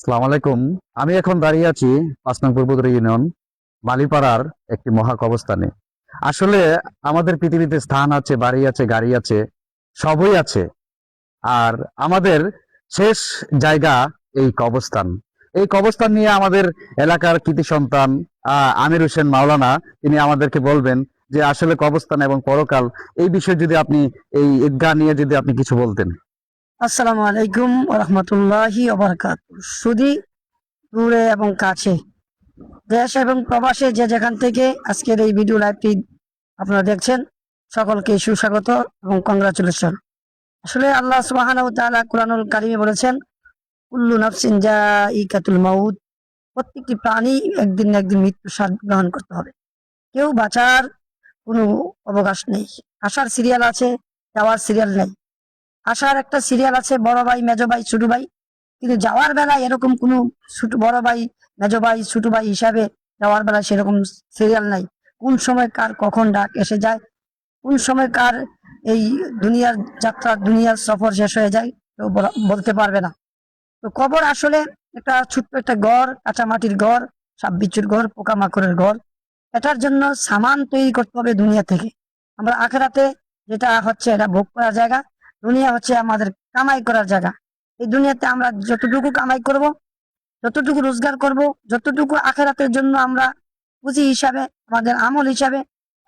আসসালামু আলাইকুম। আমি এখন দাঁড়িয়ে আছি ৫ নং পূর্বদর ইউনিয়ন মালিপাড়ার একটি মহা কবরস্থানে। আসলে আমাদের পৃথিবীতে স্থান আছে, বাড়ি আছে, গাড়ি আছে, সবই আছে। আর আমাদের শেষ জায়গা এই কবরস্থান। এই কবরস্থান নিয়ে আমাদের এলাকার কৃতি সন্তান আমির হোসেন মাওলানা তিনি আমাদেরকে বলবেন যে আসলে কবরস্থান এবং পরকাল এই বিষয়ে যদি আপনি এই ঈদগাহ নিয়ে যদি আপনি কিছু বলতেন। আসসালামু আলাইকুম রহমতুল্লাহি সুদী দূরে এবং কাছে, দেশ এবং প্রবাসে যে যেখান থেকে আজকের এই ভিডিও লাইভটি আপনারা দেখছেন, সকলকে সুস্বাগত এবং কংগ্রাচুলেশন। আসলে আল্লাহ সুবহানাহু ওয়া তাআলা কুরআনুল কারীমে বলেছেন, কুল্লু নাফসিন যায়িকাতুল মাউত, প্রত্যেকটি প্রাণী একদিন না একদিন মৃত্যু স্বাদ গ্রহণ করতে হবে। কেউ বাঁচার কোনো অবকাশ নেই। আসার সিরিয়াল আছে, যাওয়ার সিরিয়াল নেই। আসার একটা সিরিয়াল আছে, বড় ভাই, মেজো ভাই, ছোট ভাই, কিন্তু যাওয়ার বেলায় এরকম কোনো ছোট বড় ভাই, মেজো ভাই, ছোট ভাই হিসাবে যাওয়ার বেলায় সেরকম সিরিয়াল নাই। কোন সময় কার কখন ডাক এসে যায়, কোন সময় কার এই দুনিয়ার যাত্রা, দুনিয়ার সফর শেষ হয়ে যায়, কেউ বলতে পারবে না। তো কবর আসলে একটা ছোট্ট একটা ঘর, কাঁচা মাটির ঘর, সাপ বিচ্ছুর ঘর, পোকামাকড়ের ঘর। এটার জন্য সামান তৈরি করতে হবে দুনিয়া থেকে। আমরা আখেরাতে যেটা হচ্ছে এটা ভোগ করার জায়গা, দুনিয়া হচ্ছে আমাদের কামাই করার জায়গা। এই দুনিয়াতে আমরা যতটুকু কামাই করব, যতটুকু রোজগার করব, যতটুকু আখেরাতের জন্য আমরা পুঁজি হিসাবে, আমাদের আমল হিসাবে,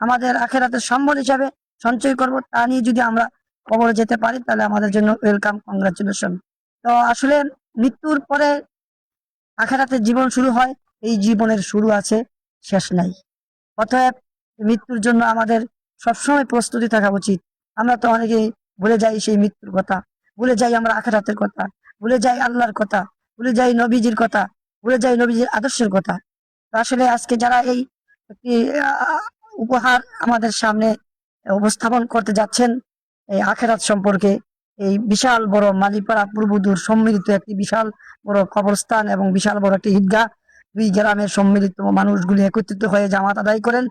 আমাদের আখেরাতের সম্বল হিসাবে সঞ্চয় করব, তা নিয়ে যদি আমরা কবরে যেতে পারি তাহলে আমাদের জন্য ওয়েলকাম, কংগ্রাচুলেশন। তো আসলে মৃত্যুর পরে আখেরাতের জীবন শুরু হয়। এই জীবনের শুরু আছে, শেষ নাই। অতএব মৃত্যুর জন্য আমাদের সবসময় প্রস্তুতি থাকা উচিত। আমরা তো অনেকেই ভুলে যাই সেই মৃত্যুর কথা, ভুলে যাই আমরা আখেরাতের কথা, ভুলে যাই আল্লাহর কথা, ভুলে যাই নবীজির কথা, ভুলে যাই নবীজির আদর্শের কথা। তো আসলে আজকে যারা এই একটি উপহার আমাদের সামনে উপস্থাপন করতে যাচ্ছেন, এই আখেরাত সম্পর্কে, এই বিশাল বড় মালিপাড়া পূর্বদূর সম্মিলিত একটি বিশাল বড় কবরস্থান এবং বিশাল বড় একটি ঈদগাহ, দুই গ্রামের সম্মিলিত মানুষগুলি একত্রিত হয়ে জামাত আদায় করেন,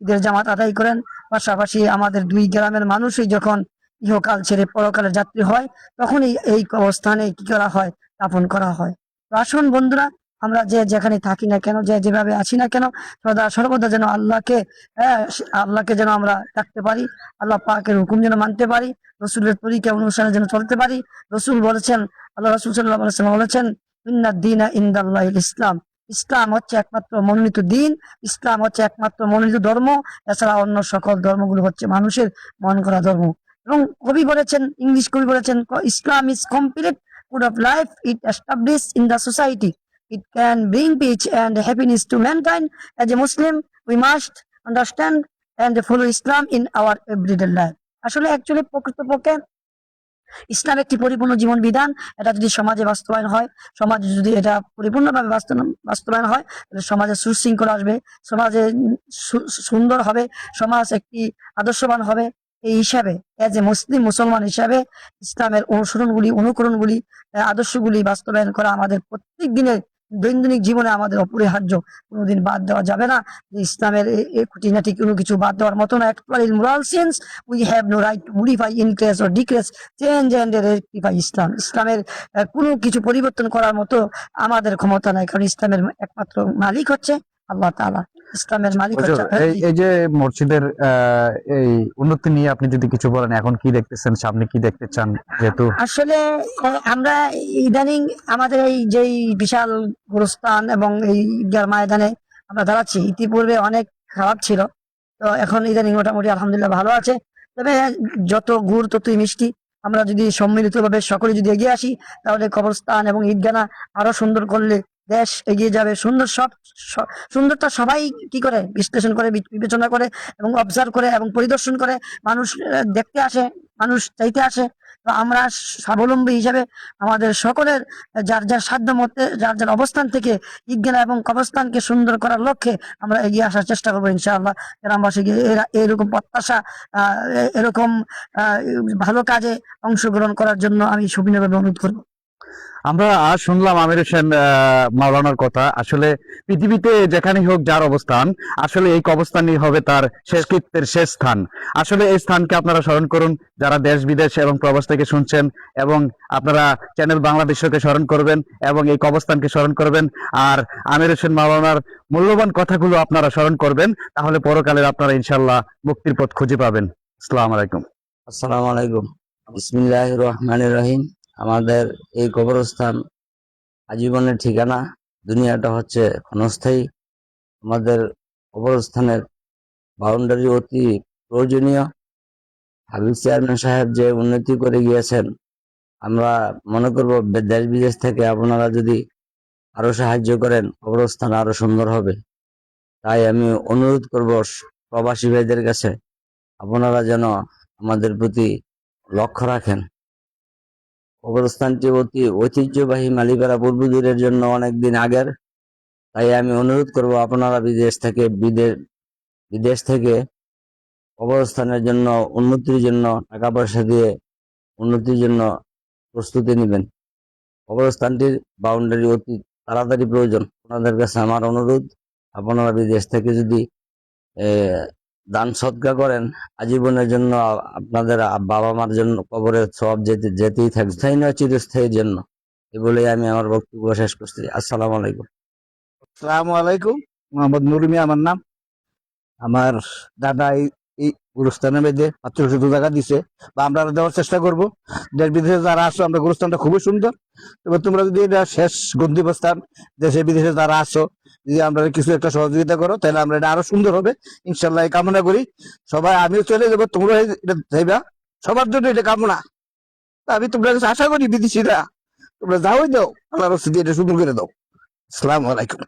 ঈদের জামাত আদায় করেন। পাশাপাশি আমাদের দুই গ্রামের মানুষই যখন ইহকাল ছেড়ে পরকালের যাত্রী হয়, তখনই এই কবরস্থানে কি করা হয়, দাফন করা হয়। তো আসুন বন্ধুরা, আমরা যে যেখানে থাকি না কেন, যে যেভাবে আছি না কেন, সদা সর্বদা যেন আল্লাহকে যেন আমরা ডাকতে পারি, আল্লাহ পাকের হুকুম যেন মানতে পারি, রসুলের তরিকা অনুসারে যেন চলতে পারি। রসুল বলেছেন, আল্লাহ রসুল সাল্লাল্লাহু আলাইহি ওয়াসাল্লাম বলেছেন, ইন্নাদ দীনা ইনদাল্লাহিল ইসলাম। ইসলাম হচ্ছে একমাত্র মনোনীত দিন, ইসলাম হচ্ছে একমাত্র মনোনীত ধর্ম। এছাড়া অন্য সকল ধর্মগুলো হচ্ছে মানুষের মন করা ধর্ম। এবং কবি বলেছেন, ইংলিশ কবি বলেছেন, Islam is complete code of life. It established in the society. It can bring peace and happiness to mankind. As a Muslim, we must understand and follow Islam in our everyday life. আসলে actually প্রকৃতপক্ষে ইসলাম একটি পরিপূর্ণ জীবন বিধান। এটা যদি সমাজে বাস্তবায়ন হয়, সমাজে যদি এটা পরিপূর্ণভাবে বাস্তবায়ন হয়, তাহলে সমাজে সুশৃঙ্খলা আসবে, সমাজে সুন্দর হবে, সমাজ একটি আদর্শবান হবে। এই হিসাবে এজ এ মুসলিম, মুসলমান হিসাবে ইসলামের অনুকরণগুলি, আদর্শগুলি বাস্তবায়ন করা আমাদের প্রত্যেক দিনের দৈনন্দিন জীবনে আমাদের অপরিহার্য। কোনোদিন বাদ দেওয়া যাবে না। যে ইসলামের এই খুঁটিনাটি কোনো কিছু বাদ দেওয়ার মতো না। In moral sense, we have no right to modify, increase or decrease, change and rectify Islam. ইসলামের কোনো কিছু পরিবর্তন করার মতো আমাদের ক্ষমতা নাই, কারণ ইসলামের একমাত্র মালিক হচ্ছে আল্লাহ তাআলা। ইসলামের মালিক হুজুর, হচ্ছে এই এই যে মসজিদের এই উন্নতি নিয়ে আপনি যদি কিছু বলেন, এখন কি দেখতেছেন, সামনে কি দেখতে চান? যেহেতু আসলে আমরা ইদানিং আমাদের এই যে বিশাল গোরস্থান এবং এই ঈদগাহ ময়দানে আমরা দাঁড়াচ্ছি, ইতিপূর্বে অনেক খারাপ ছিল। তো এখন ইদানিং মোটামুটি আলহামদুলিল্লাহ ভালো আছে। তবে যত গুড় ততই মিষ্টি। আমরা যদি সম্মিলিতভাবে সকলে যদি এগিয়ে আসি, তাহলে কবরস্থান এবং ঈদগাহ আরো সুন্দর করলে দেশ এগিয়ে যাবে। সুন্দরতা সবাই কি করে বিশ্লেষণ করে, বিবেচনা করে এবং অবজার্ভ করে এবং পরিদর্শন করে। মানুষ দেখতে আসে, মানুষ চাইতে আসে। তো আমরা স্বাবলম্বী হিসাবে আমাদের সকলের যার যার সাধ্য মতে, যার যার অবস্থান থেকে ঈদগাহ এবং কবরস্থানকে সুন্দর করার লক্ষ্যে আমরা এগিয়ে আসার চেষ্টা করবো ইনশাআল্লাহ। গ্রামবাসীকে এরকম প্রত্যাশা, এরকম ভালো কাজে অংশগ্রহণ করার জন্য আমি সুবিনয়ভাবে অনুরোধ করবো। আমরা শুনলাম আমির হোসেন মাওলানার কথা। আসলে পৃথিবীতে যেখানেই হোক যার অবস্থান, আসলে এই কবরস্থানই হবে তার শেষকৃত্যের শেষ স্থান। আসলে এই স্থানকে আপনারা স্মরণ করুন, যারা দেশ বিদেশ এবং প্রবাস থেকে শুনছেন, এবং আপনারা চ্যানেল বাংলাদেশকে স্মরণ করবেন এবং এই কবরস্থানকে স্মরণ করবেন। আর আমির হোসেন মাওলানার মূল্যবান কথাগুলো আপনারা স্মরণ করবেন, তাহলে পরকালের আপনারা ইনশাল্লাহ মুক্তির পথ খুঁজে পাবেন। আসসালামু আলাইকুম। আসসালামু আলাইকুম। বিসমিল্লাহির রহমানির রহিম। আমাদের এই কবরস্থান আজীবনের ঠিকানা। দুনিয়াটা হচ্ছে ক্ষণস্থায়ী। আমাদের কবরস্থানের বাউন্ডারি অতি প্রয়োজনীয়। হাবিব চেয়ারম্যান সাহেব যে উন্নতি করে গিয়েছেন, আমরা মনে করব দেশ বিদেশ থেকে আপনারা যদি আরো সাহায্য করেন, কবরস্থান আরো সুন্দর হবে। তাই আমি অনুরোধ করব প্রবাসী ভাইদের কাছে, আপনারা যেন আমাদের প্রতি লক্ষ্য রাখেন। কবরস্থানটি অতি ঐতিহ্যবাহী মালিপাড়া পূর্বজীরের জন্য অনেকদিন আগের। তাই আমি অনুরোধ করব আপনারা বিদেশ থেকে কবরস্থানের জন্য উন্নতির জন্য টাকা পয়সা দিয়ে উন্নতির জন্য প্রস্তুতি নেবেন। কবরস্থানটির বাউন্ডারি অতি তাড়াতাড়ি প্রয়োজন। আপনাদের কাছে আমার অনুরোধ, আপনারা বিদেশ থেকে যদি দান সদকা করেন, আজীবনের জন্য আপনাদের বাবা মার জন্য কবরের সব যেতেই থাকবে, স্থায়ী নয় চিরস্থায়ীর জন্য। এই বলে আমি আমার বক্তব্য শেষ করছি। আসসালামু আলাইকুম। আসসালামু আলাইকুম। মোহাম্মদ নুর মিয়া আমার নাম। আমার দাদা এই গুরুস্থানের মধ্যে 500 টাকা দিছে, বা আমরা দেওয়ার চেষ্টা করব। দেশ বিদেশে যারা আসো, আমরা গুরুস্থানটা খুবই সুন্দর। এবার তোমরা যদি এটা শেষ গন্তব্যস্থান, দেশে বিদেশে যারা আসো, যদি আমরা কিছু একটা সহযোগিতা করো, তাহলে আমরা এটা আরো সুন্দর হবে ইনশাল্লাহ, এই কামনা করি। সবাই, আমিও চলে যাবো, তোমরা এটা যাইবা, সবার জন্য এটা কামনা। তা আমি তোমরা কাছে আশা করি বিদেশিরা তোমরা যাওই দাও, আল্লাহ রসিদি এটা সুন্দর করে দাও। আসসালামু আলাইকুম।